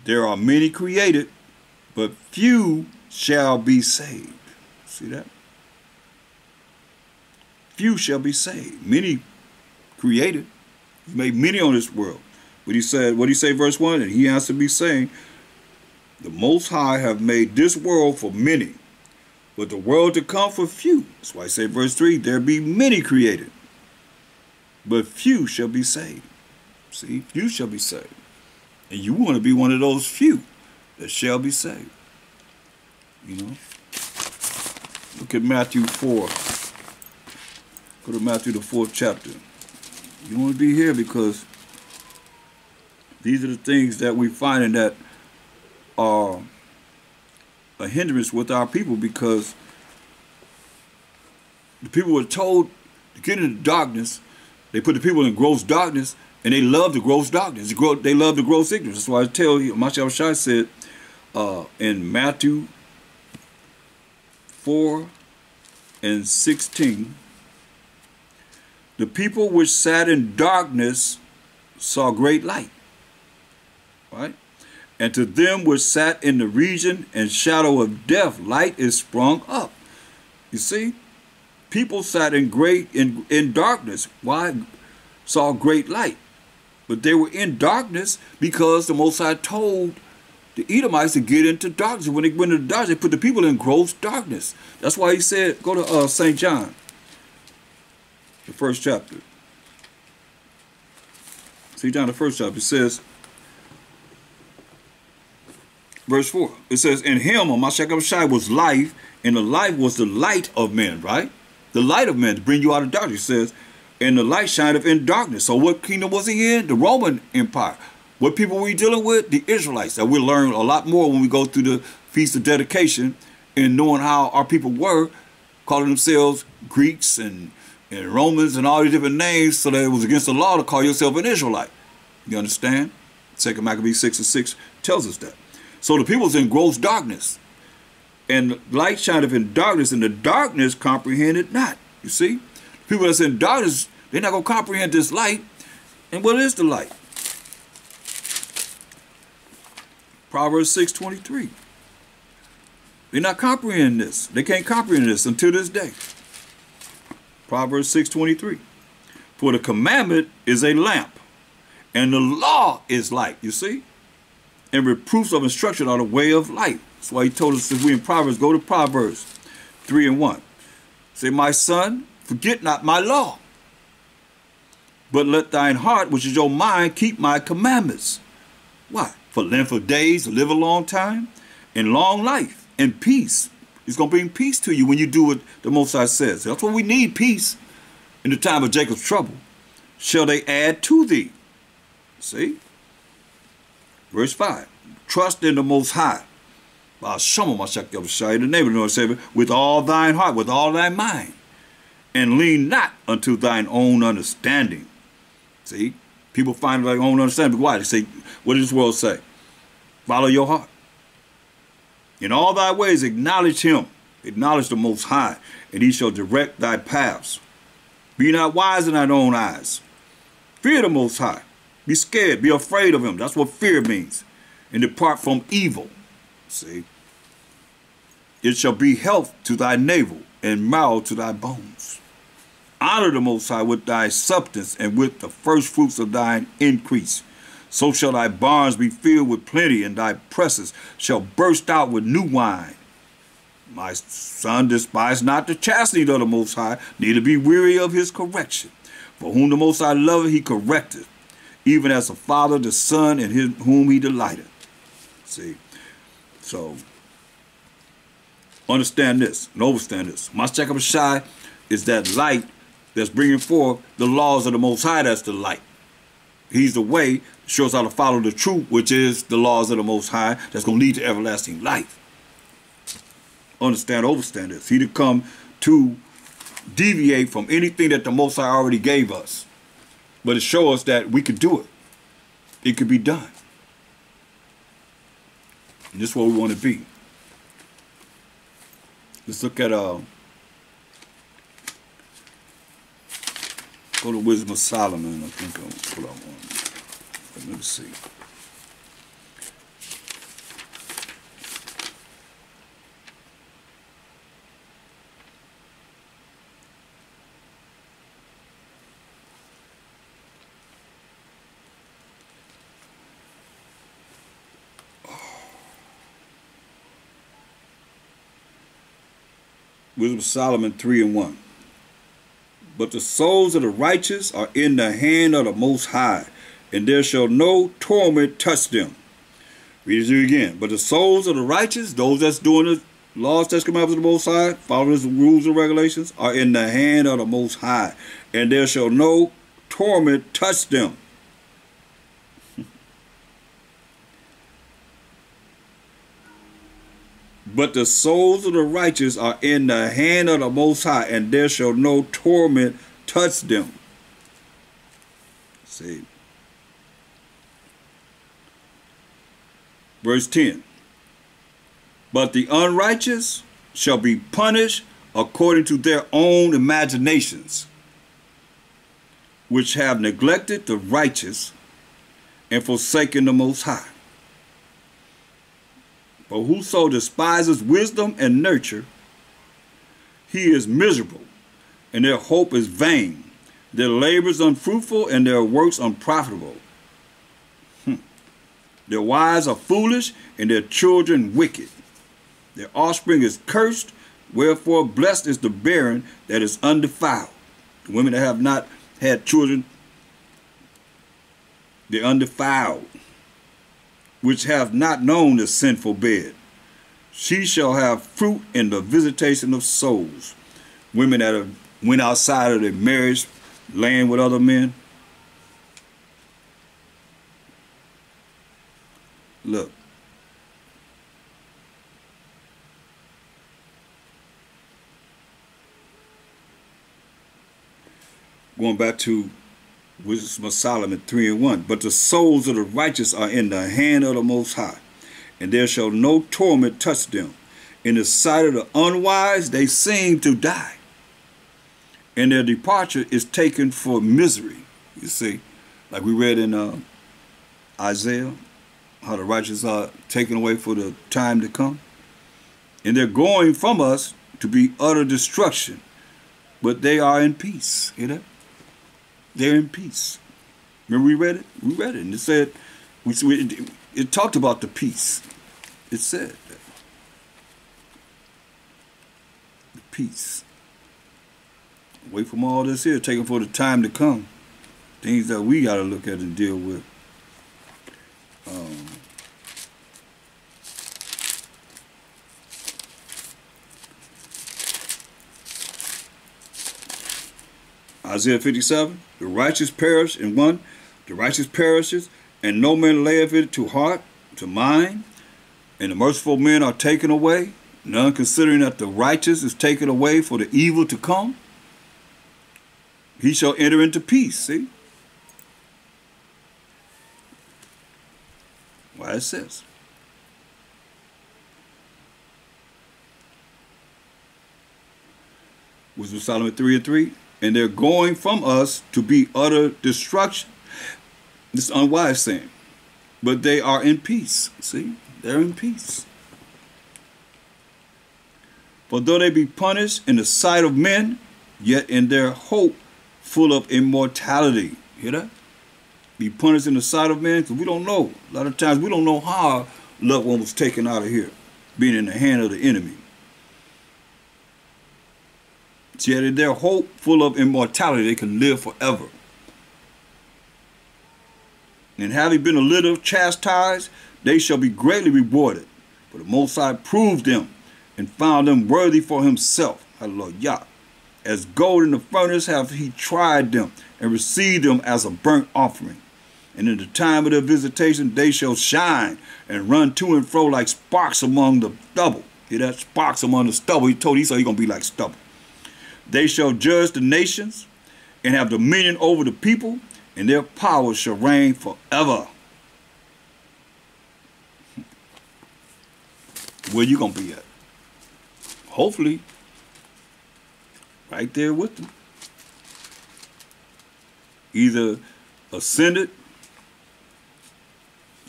There are many created, but few shall be saved. See that? Few shall be saved. Many created. He made many on this world. What he say, verse 1? And he answered me, saying, the Most High have made this world for many, but the world to come for few. That's why I say, verse 3, there be many created, but few shall be saved. See, few shall be saved. And you want to be one of those few that shall be saved. You know? Look at Matthew 4. Go to Matthew, the 4th chapter. You want to be here because these are the things that we find that are a hindrance with our people, because the people were told to get into darkness. They put the people in gross darkness, and they love the gross darkness. They love the gross ignorance. That's why I tell you, Mashiach Shai said in Matthew 4:16, the people which sat in darkness saw great light. Right? And to them which sat in the region and shadow of death, light is sprung up. You see? People sat in darkness. Why? Saw great light. But they were in darkness because the Most High told the Edomites to get into darkness. When they went into darkness, they put the people in gross darkness. That's why he said, go to St. John, the 1st chapter. St. John, the 1st chapter, it says, verse 4, it says, in him, Mashiach Shai, was life, and the life was the light of men, right? The light of men to bring you out of darkness. It says, and the light shineth in darkness. So what kingdom was he in? The Roman Empire. What people were we dealing with? The Israelites. That we'll learn a lot more when we go through the Feast of Dedication and knowing how our people were, calling themselves Greeks and Romans and all these different names, so that it was against the law to call yourself an Israelite. You understand? 2 Maccabees 6:6 tells us that. So the people was in gross darkness. And light shineth in darkness, and the darkness comprehended not. You see? People that's in darkness, they're not going to comprehend this light. And what is the light? Proverbs 6:23. They're not comprehending this. They can't comprehend this until this day. Proverbs 6:23. For the commandment is a lamp, and the law is light. You see? And reproofs of instruction are the way of life. That's why he told us, if we in Proverbs, go to Proverbs 3:1. Say, my son, forget not my law, but let thine heart, which is your mind, keep my commandments. Why? For length of days, to live a long time, and long life, and peace. It's going to bring peace to you when you do what the Most High says. That's what we need, peace. In the time of Jacob's trouble, shall they add to thee. See? Verse 5. Trust in the Most High, in the name of the Lord Savior, with all thine heart, with all thy mind, and lean not unto thine own understanding. See? People find their own understanding. Why? They say, what does this world say? Follow your heart. In all thy ways acknowledge him. Acknowledge the Most High, and he shall direct thy paths. Be not wise in thine own eyes. Fear the Most High. Be scared. Be afraid of him. That's what fear means. And depart from evil. See? It shall be health to thy navel and marrow to thy bones. Honor the Most High with thy substance and with the first fruits of thine increase. So shall thy barns be filled with plenty, and thy presses shall burst out with new wine. My son, despise not the chastening of the Most High, neither be weary of his correction. For whom the Most High loveth, he correcteth, even as a father the son in whom he delighteth. See? So, understand this and understand this. Mashiach Shai is that light that's bringing forth the laws of the Most High. That's the light. He's the way, shows how to follow the truth, which is the laws of the Most High, that's going to lead to everlasting life. Understand, understand this. He to come to deviate from anything that the Most High already gave us, but to show us that we could do it. It could be done. And this is what we want to be. Let's look at go to Wisdom of Solomon. I think hold on one. Let me see. Wisdom of Solomon 3:1. But the souls of the righteous are in the hand of the Most High, and there shall no torment touch them. Read it again. But the souls of the righteous, those that's doing the laws, statutes, commandments of the Most High, following his rules and regulations, are in the hand of the Most High, and there shall no torment touch them. But the souls of the righteous are in the hand of the Most High, and there shall no torment touch them. See. Verse 10. But the unrighteous shall be punished according to their own imaginations, which have neglected the righteous and forsaken the Most High. But whoso despises wisdom and nurture, he is miserable, and their hope is vain. Their labor is unfruitful, and their works unprofitable. Their wives are foolish, and their children wicked. Their offspring is cursed, wherefore blessed is the barren that is undefiled. The women that have not had children, they're undefiled, which have not known the sinful bed. She shall have fruit in the visitation of souls. Women that have went outside of their marriage, laying with other men. Look. Going back to Wisdom of Solomon 3:1. But the souls of the righteous are in the hand of the Most High, and there shall no torment touch them. In the sight of the unwise they seem to die, and their departure is taken for misery. You see, like we read in Isaiah, how the righteous are taken away for the time to come. And they're going from us to be utter destruction, but they are in peace. You know? They're in peace. Remember we read it? We read it, and it said, it talked about the peace. It said that. The peace. Away from all this here, taken for the time to come. Things that we got to look at and deal with. Isaiah 57, the righteous perish in one, the righteous perishes, and no man layeth it to heart, to mind, and the merciful men are taken away, none considering that the righteous is taken away for the evil to come. He shall enter into peace, see? Why it says. Wisdom of Solomon 3:3. And they're going from us to be utter destruction. This is unwise saying. But they are in peace. See? They're in peace. For though they be punished in the sight of men, yet in their hope full of immortality. Hear that? Be punished in the sight of men, because we don't know. A lot of times we don't know how our loved one was taken out of here, being in the hand of the enemy. Yet in their hope full of immortality, they can live forever. And having been a little chastised, they shall be greatly rewarded. For the Most High proved them and found them worthy for himself. Hallelujah. As gold in the furnace have he tried them and received them as a burnt offering. And in the time of their visitation, they shall shine and run to and fro like sparks among the stubble. Hear that? Sparks among the stubble. He said he's going to be like stubble. They shall judge the nations and have dominion over the people, and their power shall reign forever. Where you going to be at? Hopefully, right there with them. Either ascended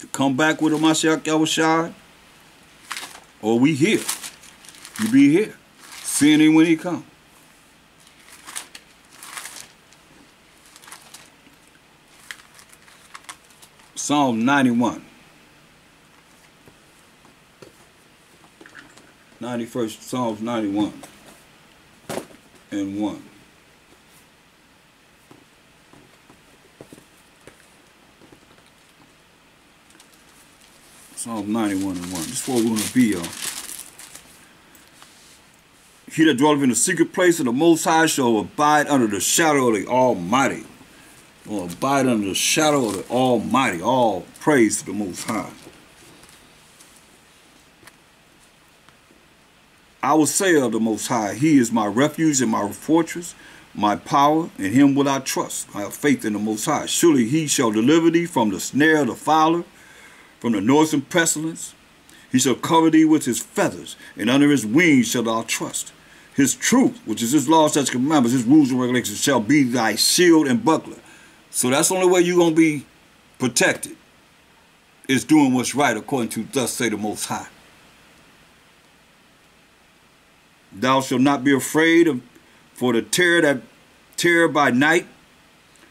to come back with a Mashiach Yahushua, or we here. You be here, seeing him when he comes. Psalm 91. 91st, Psalms 91. and 1. Psalm 91 and 1. This is where we're going to be, y'all. He that dwelleth in the secret place of the Most High shall abide under the shadow of the Almighty. Will abide under the shadow of the Almighty. All praise to the Most High. I will say of the Most High, He is my refuge and my fortress, my power, in Him will I trust. I have faith in the Most High. Surely He shall deliver thee from the snare of the fowler, from the noisome pestilence. He shall cover thee with His feathers, and under His wings shalt thou trust. His truth, which is His laws, statutes, commandments, His rules and regulations, shall be thy shield and buckler. So that's the only way you're going to be protected, is doing what's right according to thus say the Most High. Thou shalt not be afraid for the terror by night,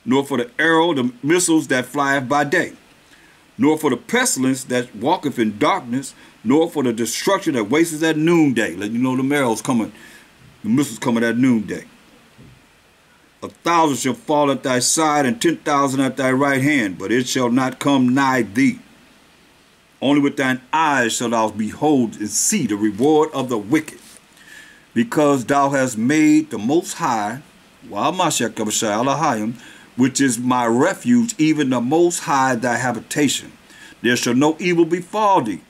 nor for the arrow, the missiles that flieth by day, nor for the pestilence that walketh in darkness, nor for the destruction that wasteth at noonday. Let you know the arrows coming, the missiles coming at noonday. 1,000 shall fall at thy side, and 10,000 at thy right hand, but it shall not come nigh thee. Only with thine eyes shalt thou behold and see the reward of the wicked, because thou hast made the Most High, which is my refuge, even the Most High thy habitation. There shall no evil befall thee,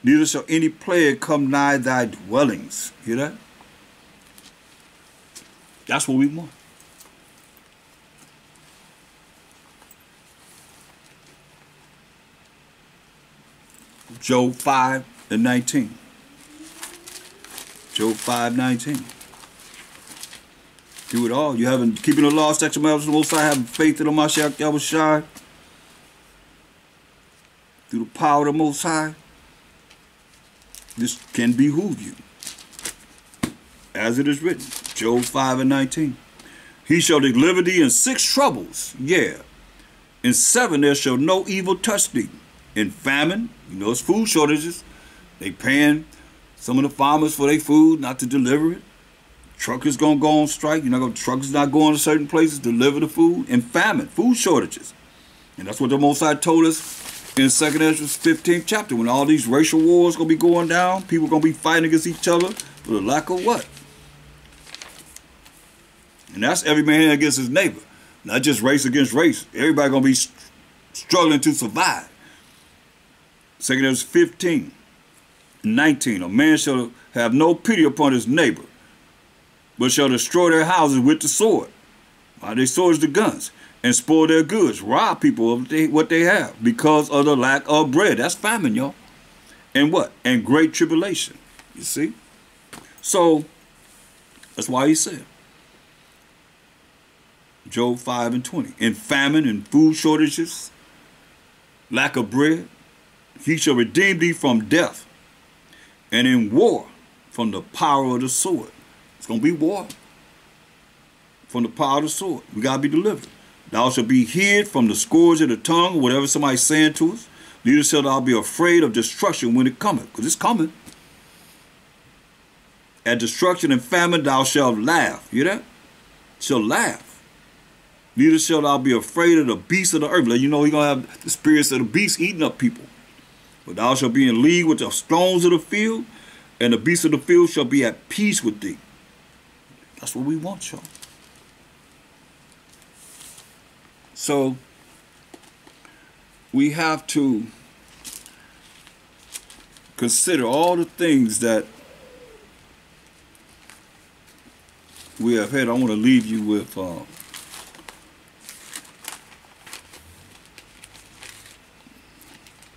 neither shall any plague come nigh thy dwellings. Hear that? That's what we want. Job 5 and 19. Job 5:19. Do it all. You haven't keeping the law, statutes, and commandments of the Most High, having faith in the Mashiach Yahushua, through the power of the Most High. This can behoove you, as it is written. Job 5 and 19. He shall deliver thee in 6 troubles. Yeah. In 7 there shall no evil touch thee. In famine, you know it's food shortages. They paying some of the farmers for their food not to deliver it. Truckers gonna go on strike. Truckers not going to certain places to deliver the food. In famine, food shortages. And that's what the Most High told us in 2nd Ezra 15th chapter. When all these racial wars gonna be going down, people gonna be fighting against each other for the lack of what? And that's every man against his neighbor. Not just race against race. Everybody gonna be struggling to survive. 2nd Ezra 15, 19. A man shall have no pity upon his neighbor, but shall destroy their houses with the sword. By their swords, the guns, and spoil their goods, rob people of what they have because of the lack of bread. That's famine, y'all. And what? And great tribulation. You see? So, that's why he said, Job 5 and 20. In famine and food shortages, lack of bread, he shall redeem thee from death, and in war from the power of the sword. It's going to be war from the power of the sword. We got to be delivered. Thou shalt be hid from the scourge of the tongue, whatever somebody's saying to us. Neither shalt thou be afraid of destruction when it cometh, because it's coming. At destruction and famine thou shalt laugh. Hear that? Shall laugh. Neither shalt thou be afraid of the beasts of the earth. Like, you know, you're going to have the spirits of the beasts eating up people. But thou shalt be in league with the stones of the field, and the beasts of the field shall be at peace with thee. That's what we want, y'all. So, we have to consider all the things that we have had. I want to leave you with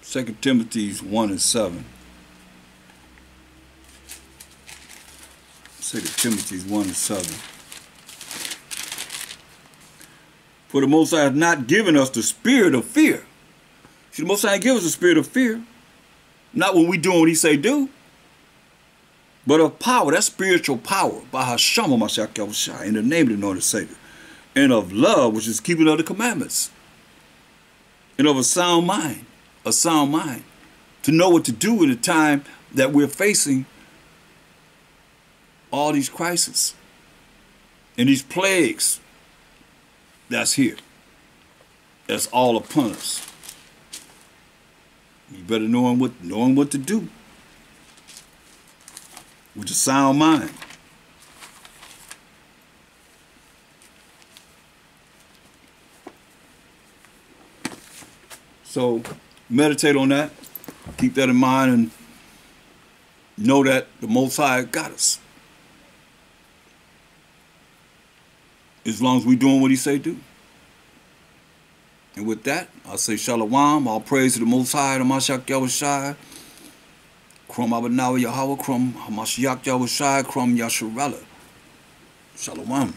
2 Timothy 1 and 7. 2 Timothy 1 and 7. For the Most High has not given us the spirit of fear. See, the Most High gives us the spirit of fear. Not when we doing what he say do, but of power. That's spiritual power. By Hashem, in the name of the anointed Savior. And of love, which is keeping of the commandments. And of a sound mind. A sound mind. To know what to do in the time that we're facing all these crises. And these plagues that's here, that's all upon us. You better knowing what to do with a sound mind. So meditate on that. Keep that in mind and know that the Most High got us. As long as we're doing what he say do. And with that, I'll say Shalom. All praise to the Most High, the Mashiach Yahushai. Krum Abanawa Yahweh, Krum Hamashiach Yahushai, Krum Yasharala. Shalom.